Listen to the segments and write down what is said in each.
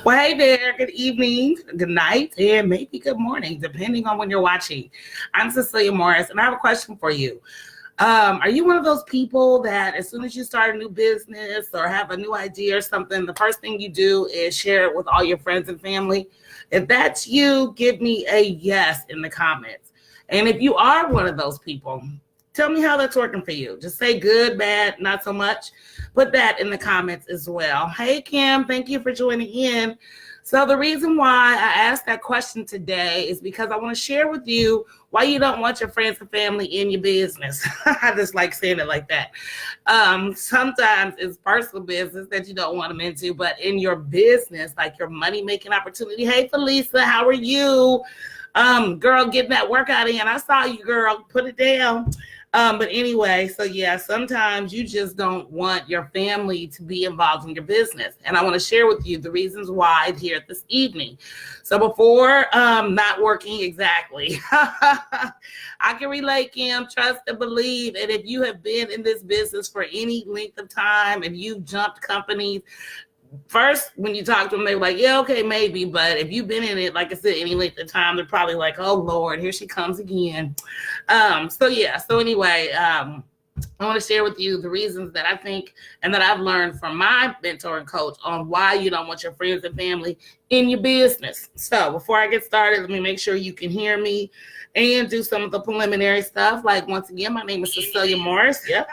Well, hey there. Good evening, good night, and maybe good morning, depending on when you're watching. I'm Cecilia Morris, and I have a question for you. Are you one of those people that as soon as you start a new business or have a new idea or something, the first thing you do is share it with all your friends and family? If that's you, give me a yes in the comments. And if you are one of those people, tell me how that's working for you. Just say good, bad, not so much. Put that in the comments as well. Hey, Kim, thank you for joining in. So the reason why I asked that question today is because I want to share with you why you don't want your friends and family in your business. I just like saying it like that. Sometimes it's personal business that you don't want them into, but in your business, like your money-making opportunity. Hey, Felisa, how are you? Girl, getting that workout in. I saw you, girl. Put it down. But anyway, so yeah, sometimes you just don't want your family to be involved in your business. And I want to share with you the reasons why here this evening. So before not working exactly, I can relate, Kim, trust and believe. And if you have been in this business for any length of time, if you've jumped companies, first, when you talk to them, they're like, yeah, okay, maybe. But if you've been in it, like I said, any length of time, they're probably like, oh, Lord, here she comes again. So anyway, I want to share with you the reasons that I think and that I've learned from my mentor and coach on why you don't want your friends and family in your business. So before I get started, let me make sure you can hear me and do some of the preliminary stuff. Like, once again, my name is Cecilia Morris. Yep.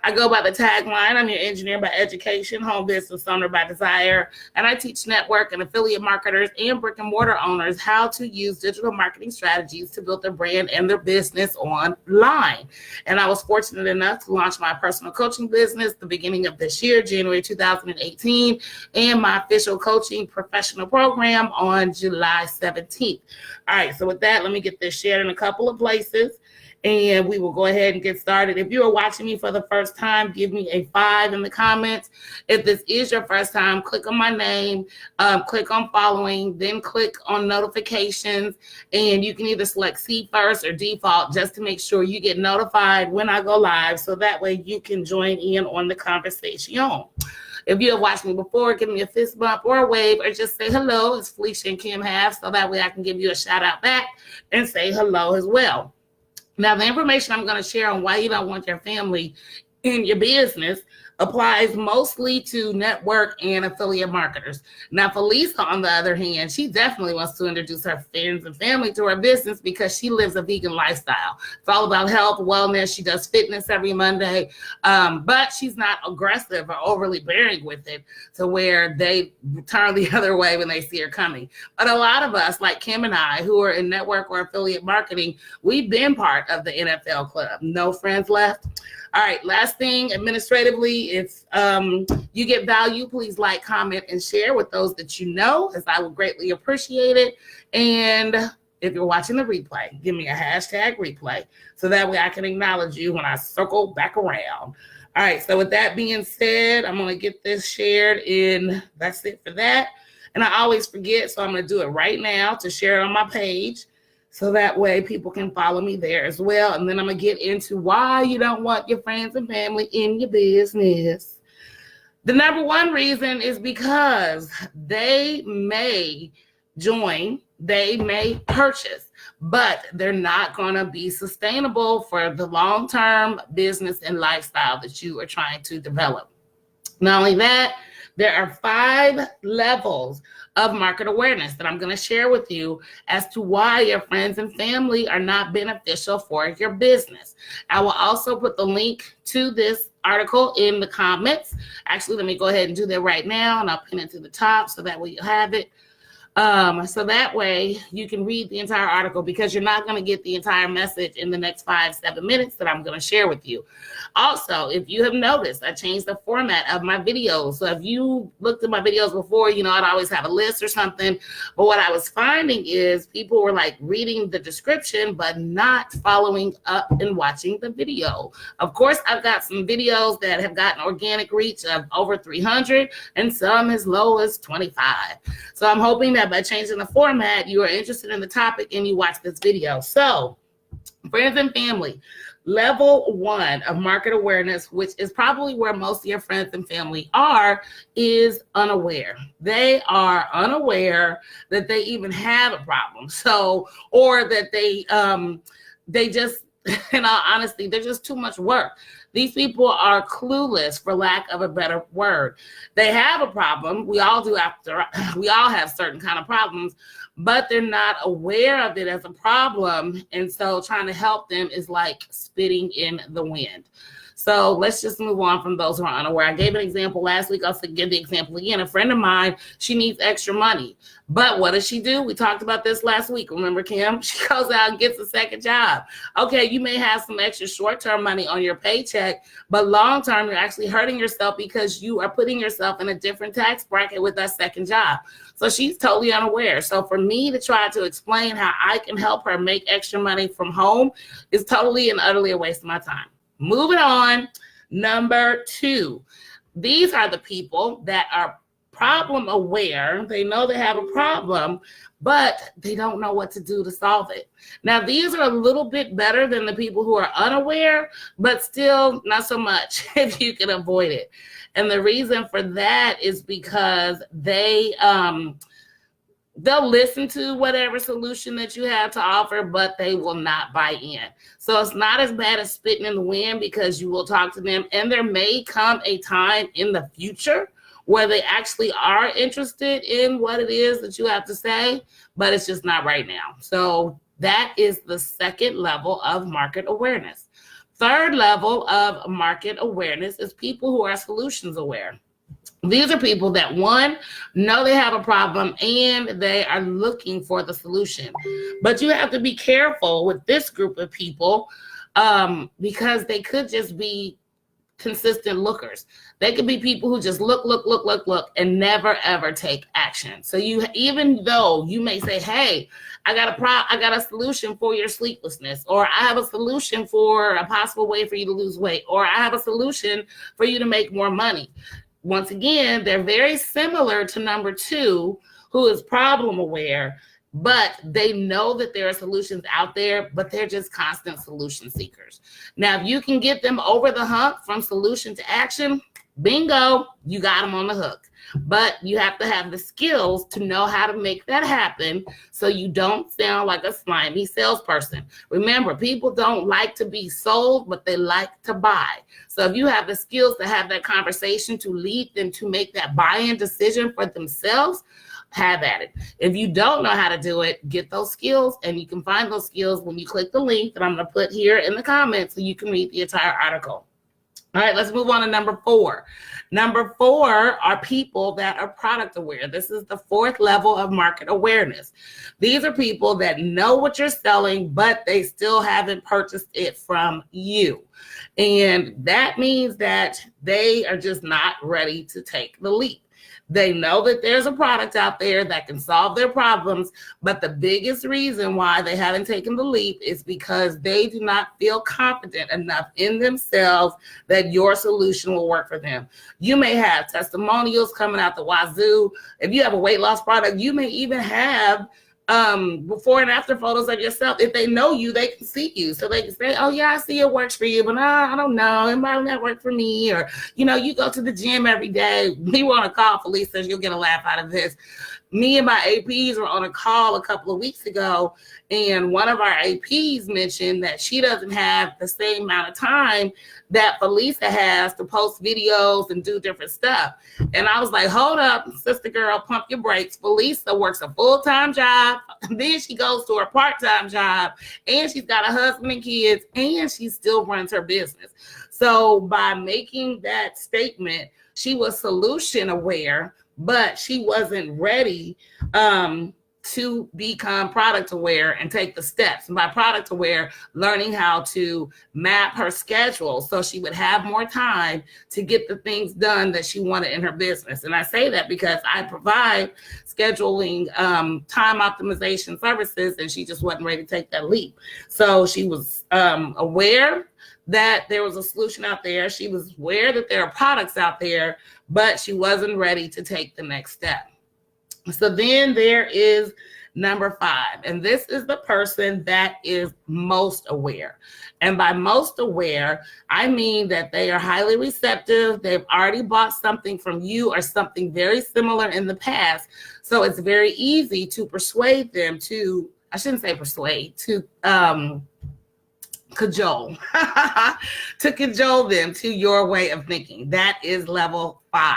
I go by the tagline, I'm your engineer by education, home business owner by desire, and I teach network and affiliate marketers and brick and mortar owners how to use digital marketing strategies to build their brand and their business online. And I was fortunate enough to launch my personal coaching business the beginning of this year, January 2018, and my official coaching professional program on July 17th. All right, so with that, let me get this shared in a couple of places, and we will go ahead and get started. If you are watching me for the first time, give me a 5 in the comments. If this is your first time, click on my name, click on following, then click on notifications, and you can either select see first or default just to make sure you get notified when I go live, so that way you can join in on the conversation. If you have watched me before, give me a fist bump or a wave, or just say hello, as Felicia and Kim have, so that way I can give you a shout out back and say hello as well. Now, the information I'm going to share on why you don't want your family in your business applies mostly to network and affiliate marketers. Now, Felisa, on the other hand, she definitely wants to introduce her friends and family to her business because she lives a vegan lifestyle. It's all about health, wellness. She does fitness every Monday, but she's not aggressive or overly bearing with it to where they turn the other way when they see her coming. But a lot of us, like Kim and I, who are in network or affiliate marketing, we've been part of the NFL club. No friends left. All right, last thing, administratively, if you get value, please like, comment, and share with those that you know, as I would greatly appreciate it. And if you're watching the replay, give me a hashtag replay, so that way I can acknowledge you when I circle back around. All right, so with that being said, I'm going to get this shared in. That's it for that. And I always forget, so I'm going to do it right now to share it on my page, so that way people can follow me there as well. And then I'm going to get into why you don't want your friends and family in your business. The number one reason is because they may join, they may purchase, but they're not going to be sustainable for the long-term business and lifestyle that you are trying to develop. Not only that, there are 5 levels of market awareness that I'm going to share with you as to why your friends and family are not beneficial for your business. I will also put the link to this article in the comments. Actually, let me go ahead and do that right now, and I'll pin it to the top so that way you'll have it. So that way you can read the entire article, because you're not going to get the entire message in the next 5-7 minutes that I'm going to share with you. Also, if you have noticed, I changed the format of my videos. So if you looked at my videos before, I'd always have a list or something. But what I was finding is people were like reading the description, but not following up and watching the video. Of course, I've got some videos that have gotten organic reach of over 300 and some as low as 25. So I'm hoping that by changing the format, you are interested in the topic and you watch this video. So, friends and family, Level 1 of market awareness, which is probably where most of your friends and family are, is unaware. They are unaware that they even have a problem. So, or that they just, in all honesty, they're just too much work. These people are clueless, for lack of a better word. They have a problem. We all do we all have certain kind of problems, but they're not aware of it as a problem. And so trying to help them is like spitting in the wind. So let's just move on from those who are unaware. I gave an example last week. I'll give the example again. A friend of mine, she needs extra money. But what does she do? We talked about this last week. Remember, Kim? She goes out and gets a second job. Okay, you may have some extra short-term money on your paycheck, but long-term, you're actually hurting yourself because you are putting yourself in a different tax bracket with that second job. So she's totally unaware. So for me to try to explain how I can help her make extra money from home is totally and utterly a waste of my time. Moving on, number 2. These are the people that are problem aware. They know they have a problem, but they don't know what to do to solve it. Now, these are a little bit better than the people who are unaware, but still not so much if you can avoid it. And the reason for that is because they'll listen to whatever solution that you have to offer, but they will not buy in. So it's not as bad as spitting in the wind, because you will talk to them, and there may come a time in the future where they actually are interested in what it is that you have to say, but it's just not right now. So that is the second level of market awareness. Third level of market awareness is people who are solutions aware. These are people that, one, know they have a problem and they are looking for the solution. But you have to be careful with this group of people because they could just be consistent lookers. They could be people who just look, and never, ever take action. So even though you may say, hey, I got a solution for your sleeplessness, or I have a solution for a possible way for you to lose weight, or I have a solution for you to make more money. Once again, they're very similar to number 2, who is problem aware, but they know that there are solutions out there, but they're just constant solution seekers. Now, if you can get them over the hump from solution to action, bingo, you got them on the hook. But you have to have the skills to know how to make that happen so you don't sound like a slimy salesperson. Remember, people don't like to be sold, but they like to buy. So if you have the skills to have that conversation to lead them to make that buy-in decision for themselves, have at it. If you don't know how to do it, get those skills, and you can find those skills when you click the link that I'm going to put here in the comments so you can read the entire article. All right, let's move on to number 4. Number 4 are people that are product aware. This is the 4th level of market awareness. These are people that know what you're selling, but they still haven't purchased it from you. And that means that they are just not ready to take the leap. They know that there's a product out there that can solve their problems, but the biggest reason why they haven't taken the leap is because they do not feel confident enough in themselves that your solution will work for them. You may have testimonials coming out the wazoo. If you have a weight loss product, you may even have before and after photos of yourself. If they know you, they can see you. So they can say, oh yeah, I see it works for you, but I don't know, it might not work for me. Or, you go to the gym every day. We were on a call, Felice says you'll get a laugh out of this. Me and my APs were on a call a couple of weeks ago, and one of our APs mentioned that she doesn't have the same amount of time that Felisa has to post videos and do different stuff. And I was like, hold up, sister girl, pump your brakes. Felisa works a full-time job. Then she goes to her part-time job, and she's got a husband and kids, and she still runs her business. So by making that statement, she was solution aware, but she wasn't ready to become product aware and take the steps. And by product aware, learning how to map her schedule so she would have more time to get the things done that she wanted in her business. And I say that because I provide scheduling time optimization services, and she just wasn't ready to take that leap. So she was aware that there was a solution out there. She was aware that there are products out there, but she wasn't ready to take the next step. So then there is number 5. And this is the person that is most aware. And by most aware, I mean that they are highly receptive. They've already bought something from you or something very similar in the past. So it's very easy to persuade them to, I shouldn't say persuade, to cajole, to cajole them to your way of thinking. That is level 5.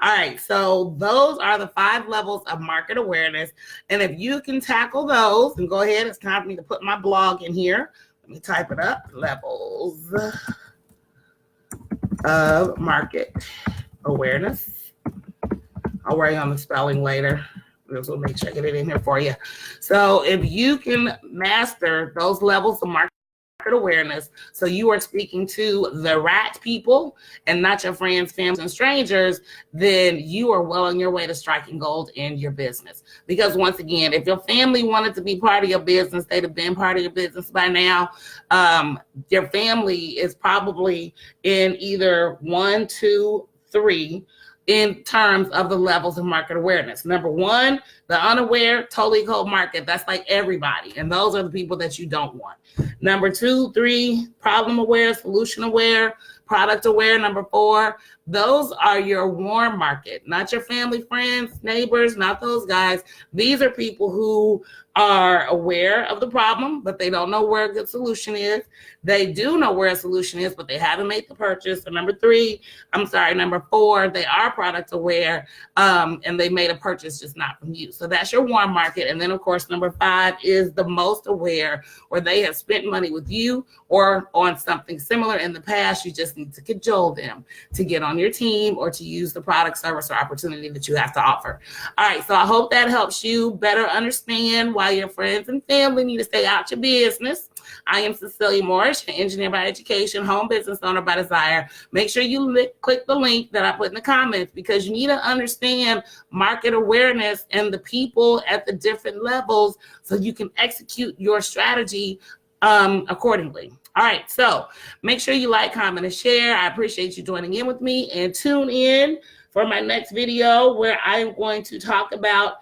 All right, so those are the 5 levels of market awareness. And if you can tackle those, and go ahead, it's time for me to put my blog in here. Let me type it up. Levels of market awareness. I'll worry on the spelling later. We'll make sure I get it in here for you. So if you can master those levels of market awareness, so you are speaking to the right people and not your friends, family, and strangers, then you are well on your way to striking gold in your business. Because once again, if your family wanted to be part of your business, they'd have been part of your business by now. Your family is probably in either 1, 2, 3 in terms of the levels of market awareness. Number 1, the unaware, totally cold market. That's like everybody. And those are the people that you don't want. Number 2, 3, problem aware, solution aware, product aware. Number 4, those are your warm market, not your family, friends, neighbors, not those guys. These are people who are aware of the problem, but they don't know where a good solution is. They do know where a solution is, but they haven't made the purchase. So number 4, they are product aware, and they made a purchase, just not from you. So that's your warm market. And then, of course, number 5 is the most aware, where they have spent money with you or on something similar in the past. You just need to cajole them to get on your team or to use the product, service, or opportunity that you have to offer. All right, so I hope that helps you better understand why your friends and family need to stay out your business. I am Cecilia Morris, an engineer by education, home business owner by desire. Make sure you click the link that I put in the comments, because you need to understand market awareness and the people at the different levels so you can execute your strategy accordingly. All right, so make sure you like, comment, and share. I appreciate you joining in with me, and tune in for my next video where I'm going to talk about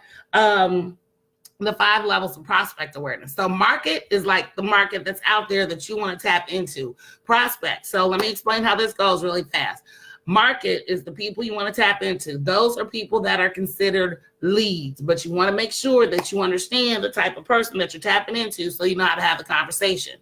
the 5 levels of prospect awareness. So market is like the market that's out there that you want to tap into. Prospect. So let me explain how this goes really fast. Market is the people you want to tap into. Those are people that are considered leads, but you want to make sure that you understand the type of person that you're tapping into so you know how to have the conversation.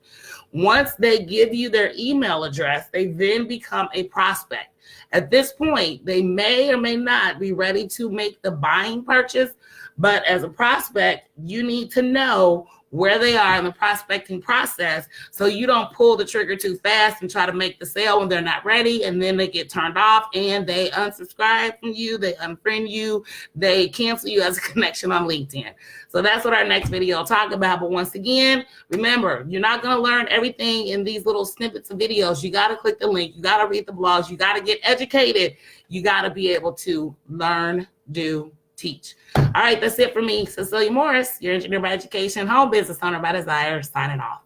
Once they give you their email address, they then become a prospect. At this point, they may or may not be ready to make the buying purchase, but as a prospect, you need to know where they are in the prospecting process so you don't pull the trigger too fast and try to make the sale when they're not ready, and then they get turned off and they unsubscribe from you, they unfriend you, they cancel you as a connection on LinkedIn. So that's what our next video will talk about. But once again, remember, you're not going to learn everything in these little snippets of videos. You got to click the link. You got to read the blogs. You got to get educated. You got to be able to learn, do, teach. All right, that's it for me, Cecilia Morris, your engineer by education, home business owner by desire, signing off.